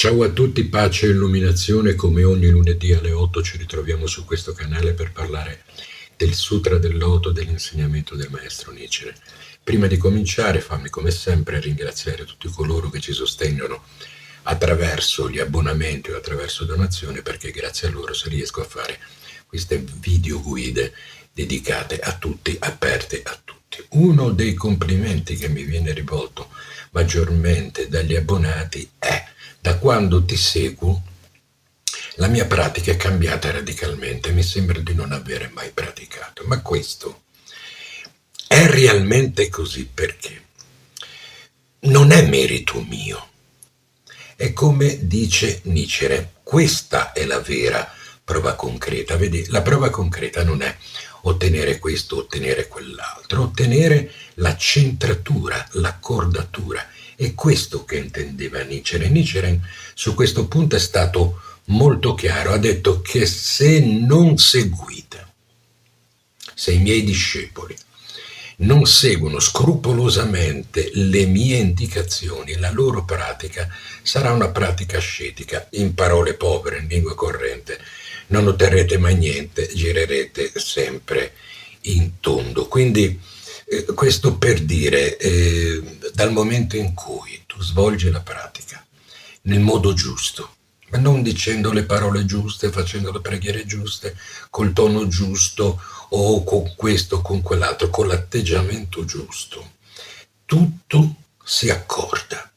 Ciao a tutti, pace e illuminazione, come ogni lunedì alle 8 ci ritroviamo su questo canale per parlare del Sutra del Loto, dell'insegnamento del maestro Nichiren. Prima di cominciare, fammi come sempre ringraziare tutti coloro che ci sostengono attraverso gli abbonamenti o attraverso donazioni, perché grazie a loro se riesco a fare queste video guide dedicate a tutti, aperte a tutti. Uno dei complimenti che mi viene rivolto maggiormente dagli abbonati è: da quando ti seguo la mia pratica è cambiata radicalmente, mi sembra di non avere mai praticato. Ma questo è realmente così perché non è merito mio. È come dice Nichiren, questa è la vera prova concreta. Vedi, la prova concreta non è ottenere questo, ottenere quell'altro, ottenere la centratura, l'accordatura. È questo che intendeva Nichiren. Nichiren su questo punto è stato molto chiaro, ha detto che se non seguite, se i miei discepoli non seguono scrupolosamente le mie indicazioni, la loro pratica sarà una pratica ascetica. In parole povere, in lingua corrente, non otterrete mai niente, girerete sempre in tondo. Quindi questo per dire, dal momento in cui tu svolgi la pratica nel modo giusto, ma non dicendo le parole giuste, facendo le preghiere giuste, col tono giusto o con questo o con quell'altro, con l'atteggiamento giusto, tutto si accorda.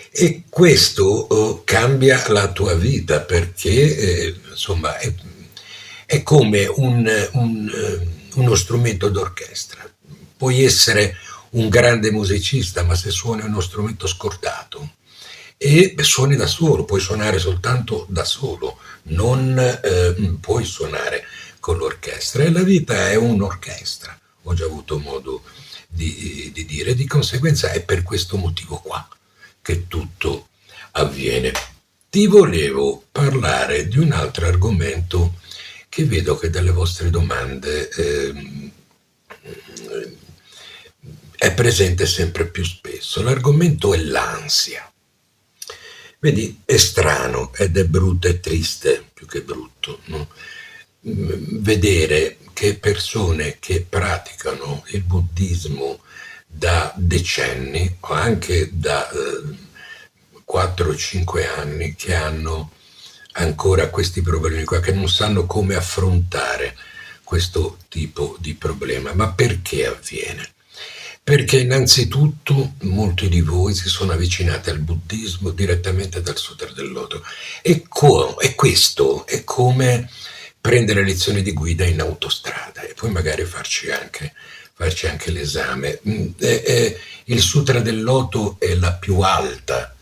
E questo cambia la tua vita perché insomma è come uno strumento d'orchestra. Puoi essere un grande musicista, ma se suoni uno strumento scordato e suoni da solo, puoi suonare soltanto da solo, non puoi suonare con l'orchestra. E la vita è un'orchestra, ho già avuto modo di dire, di conseguenza è per questo motivo qua che tutto avviene. Ti volevo parlare di un altro argomento che vedo che dalle vostre domande è presente sempre più spesso. L'argomento è l'ansia. Vedi, è strano ed è brutto, è triste più che brutto, no? Vedere che persone che praticano il buddismo da decenni o anche da 4-5 anni che hanno ancora questi problemi qua, che non sanno come affrontare questo tipo di problema. Ma perché avviene? Perché innanzitutto molti di voi si sono avvicinati al buddismo direttamente dal Sutra del Loto e questo è come prendere lezioni di guida in autostrada e poi magari farci anche l'esame. Il Sutra del Loto è la più alta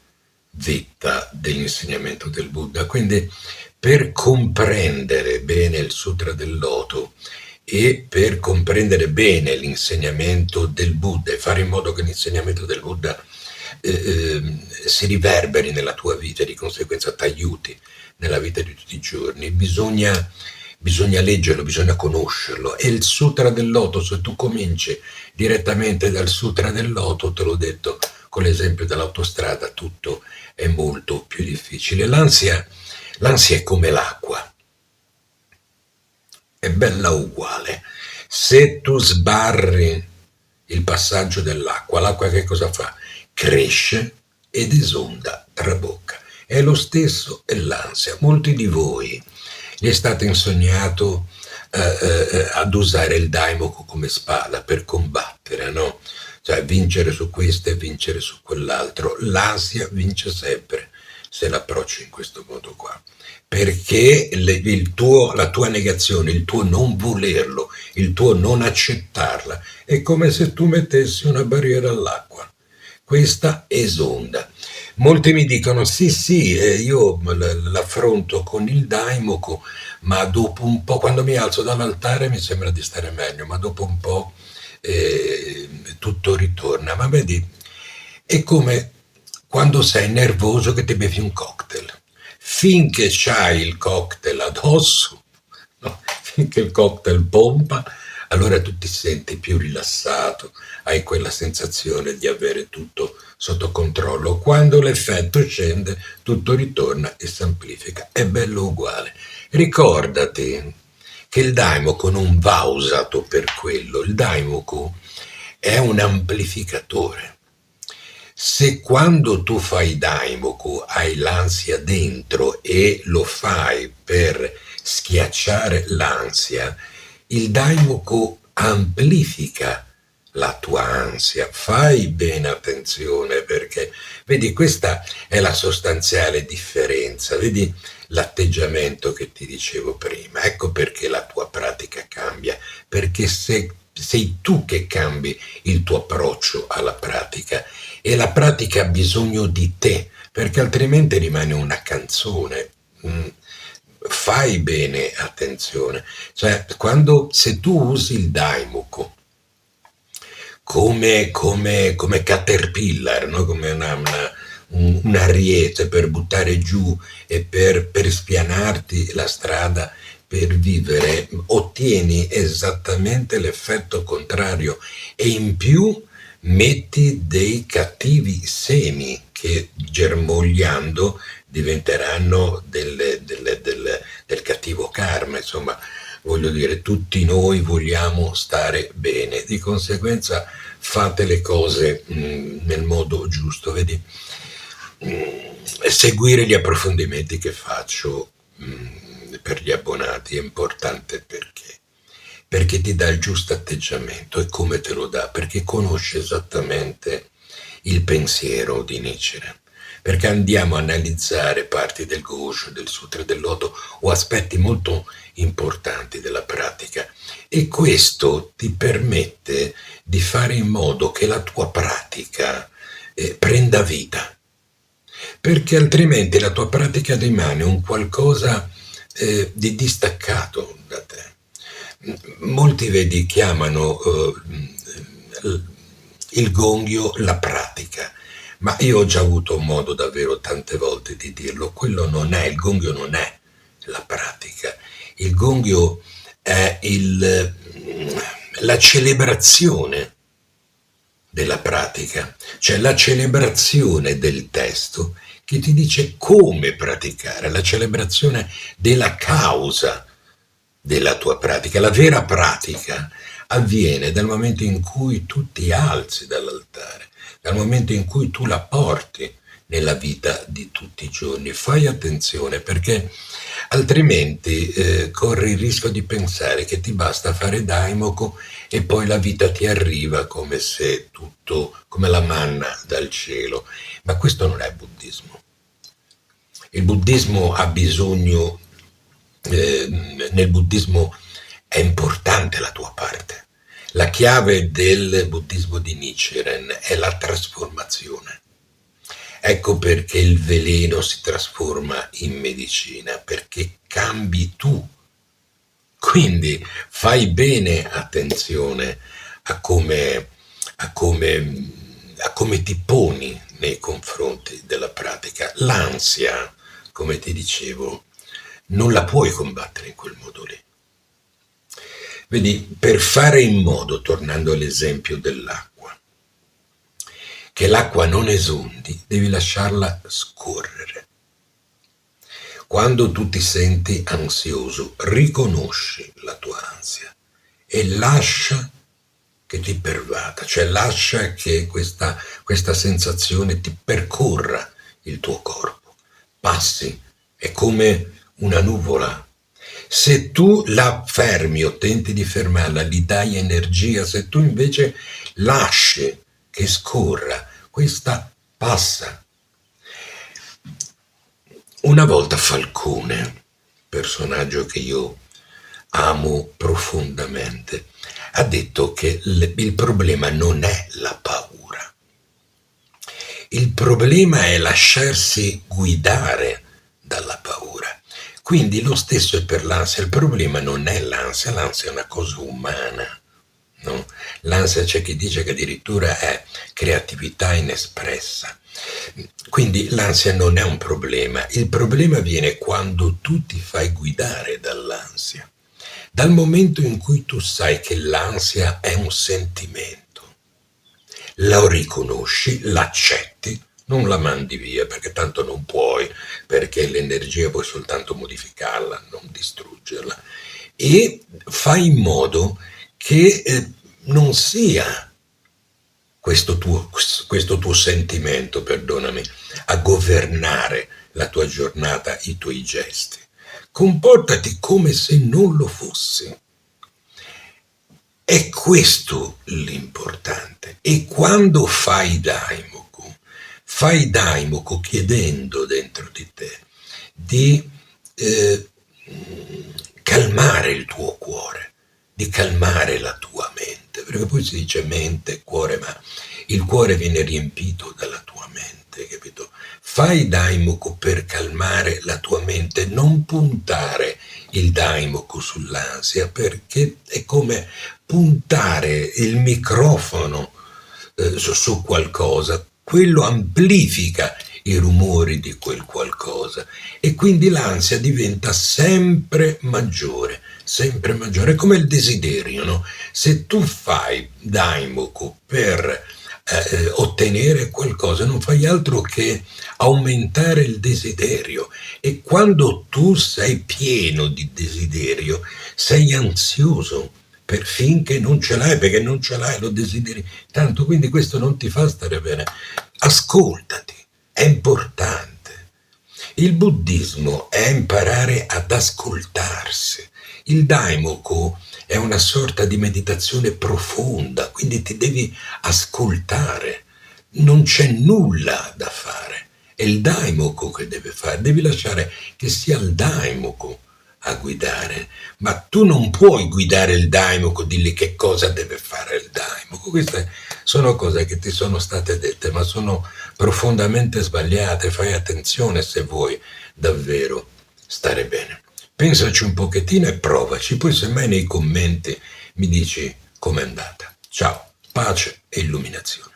vetta dell'insegnamento del Buddha, quindi per comprendere bene il Sutra del Loto e per comprendere bene l'insegnamento del Buddha e fare in modo che l'insegnamento del Buddha si riverberi nella tua vita e di conseguenza ti aiuti nella vita di tutti i giorni, bisogna leggerlo, bisogna conoscerlo. E il Sutra del Loto, se tu cominci direttamente dal Sutra del Loto, te l'ho detto con l'esempio dell'autostrada, tutto è molto più difficile. L'ansia è come l'acqua, è bella uguale. Se tu sbarri il passaggio dell'acqua, l'acqua che cosa fa? Cresce ed esonda, trabocca. È lo stesso è l'ansia. Molti di voi gli è stato insegnato ad usare il daimoku come spada per combattere, no? Cioè vincere su questo e vincere su quell'altro. L'ansia vince sempre se l'approcci in questo modo qua, perché la tua negazione, il tuo non volerlo, il tuo non accettarla, è come se tu mettessi una barriera all'acqua. Questa esonda. Molti mi dicono sì, io l'affronto con il daimoku, ma dopo un po', quando mi alzo dall'altare mi sembra di stare meglio, ma dopo un po' tutto ritorna. Ma vedi, è come quando sei nervoso che ti bevi un cocktail. Finché c'hai il cocktail addosso, no? Finché il cocktail pompa, allora tu ti senti più rilassato, hai quella sensazione di avere tutto sotto controllo. Quando l'effetto scende, tutto ritorna e si amplifica. È bello uguale. Ricordati che il Daimoku non va usato per quello. Il Daimoku è un amplificatore. Se quando tu fai Daimoku hai l'ansia dentro e lo fai per schiacciare l'ansia, il Daimoku amplifica la tua ansia. Fai bene attenzione perché, vedi, questa è la sostanziale differenza. Vedi l'atteggiamento che ti dicevo prima. Ecco perché la tua pratica cambia, perché sei tu che cambi il tuo approccio alla pratica e la pratica ha bisogno di te, perché altrimenti rimane una canzone. Mm, Fai bene attenzione, cioè se tu usi il Daimoku come caterpillar, no? Come un ariete per buttare giù e per spianarti la strada per vivere, ottieni esattamente l'effetto contrario e in più metti dei cattivi semi che germogliando diventeranno del cattivo karma, insomma, voglio dire, tutti noi vogliamo stare bene, di conseguenza fate le cose nel modo giusto, vedi? Seguire gli approfondimenti che faccio per gli abbonati è importante perché ti dà il giusto atteggiamento e come te lo dà, perché conosce esattamente il pensiero di Nichiren, perché andiamo a analizzare parti del Gosho, del Sutra del Loto o aspetti molto importanti della pratica e questo ti permette di fare in modo che la tua pratica prenda vita, perché altrimenti la tua pratica rimane un qualcosa di distaccato da te. Molti, vedi, chiamano il gongyo la pratica, ma io ho già avuto modo davvero tante volte di dirlo, quello non è, il gongyo non è la pratica, il gongyo è la celebrazione della pratica, cioè la celebrazione del testo che ti dice come praticare, la celebrazione della causa della tua pratica. La vera pratica avviene dal momento in cui tu ti alzi dall'altare, dal momento in cui tu la porti nella vita di tutti i giorni. Fai attenzione perché altrimenti corri il rischio di pensare che ti basta fare Daimoku e poi la vita ti arriva come se tutto, come la manna dal cielo. Ma questo non è buddismo. Il buddismo ha bisogno, nel buddismo è importante la tua parte. La chiave del buddismo di Nichiren è la trasformazione. Ecco perché il veleno si trasforma in medicina, perché cambi tu. Quindi fai bene attenzione a come, a come, a come ti poni nei confronti della pratica. L'ansia, come ti dicevo, non la puoi combattere in quel modo lì. Vedi, per fare in modo, tornando all'esempio dell'acqua, che l'acqua non esondi, devi lasciarla scorrere. Quando tu ti senti ansioso, riconosci la tua ansia e lascia che ti pervada, cioè lascia che questa sensazione ti percorra il tuo corpo, passi, è come una nuvola. Se tu la fermi o tenti di fermarla, gli dai energia, se tu invece lasci che scorra, questa passa. Una volta Falcone, personaggio che io amo profondamente, ha detto che il problema non è la paura. Il problema è lasciarsi guidare dalla paura. Quindi lo stesso è per l'ansia, il problema non è l'ansia è una cosa umana. No? L'ansia c'è chi dice che addirittura è creatività inespressa. Quindi l'ansia non è un problema, il problema viene quando tu ti fai guidare dall'ansia. Dal momento in cui tu sai che l'ansia è un sentimento, lo riconosci, l'accetti, non la mandi via perché tanto non puoi, perché l'energia puoi soltanto modificarla, non distruggerla, e fai in modo che non sia questo tuo sentimento, perdonami, a governare la tua giornata, i tuoi gesti. Comportati come se non lo fossi. È questo l'importante. E quando fai daimoku chiedendo dentro di te di calmare il tuo cuore, di calmare la tua mente, perché poi si dice mente, cuore, ma il cuore viene riempito dalla tua mente, capito? Fai daimoku per calmare la tua mente, non puntare il daimoku sull'ansia, perché è come puntare il microfono su qualcosa, quello amplifica i rumori di quel qualcosa e quindi l'ansia diventa sempre maggiore, sempre maggiore. È come il desiderio, no? Se tu fai daimoku per ottenere qualcosa, non fai altro che aumentare il desiderio, e quando tu sei pieno di desiderio sei ansioso per finché non ce l'hai, perché non ce l'hai, lo desideri tanto, quindi questo non ti fa stare bene. Ascoltati, è importante. Il buddismo è imparare ad ascoltarsi. Il daimoku è una sorta di meditazione profonda, quindi ti devi ascoltare. Non c'è nulla da fare. È il daimoku che deve fare. Devi lasciare che sia il daimoku a guidare, ma tu non puoi guidare il daimoku, dirgli che cosa deve fare il daimoku. Queste sono cose che ti sono state dette, ma sono profondamente sbagliate. Fai attenzione se vuoi davvero stare bene. Pensaci un pochettino e provaci, poi semmai nei commenti mi dici com'è andata. Ciao, pace e illuminazione.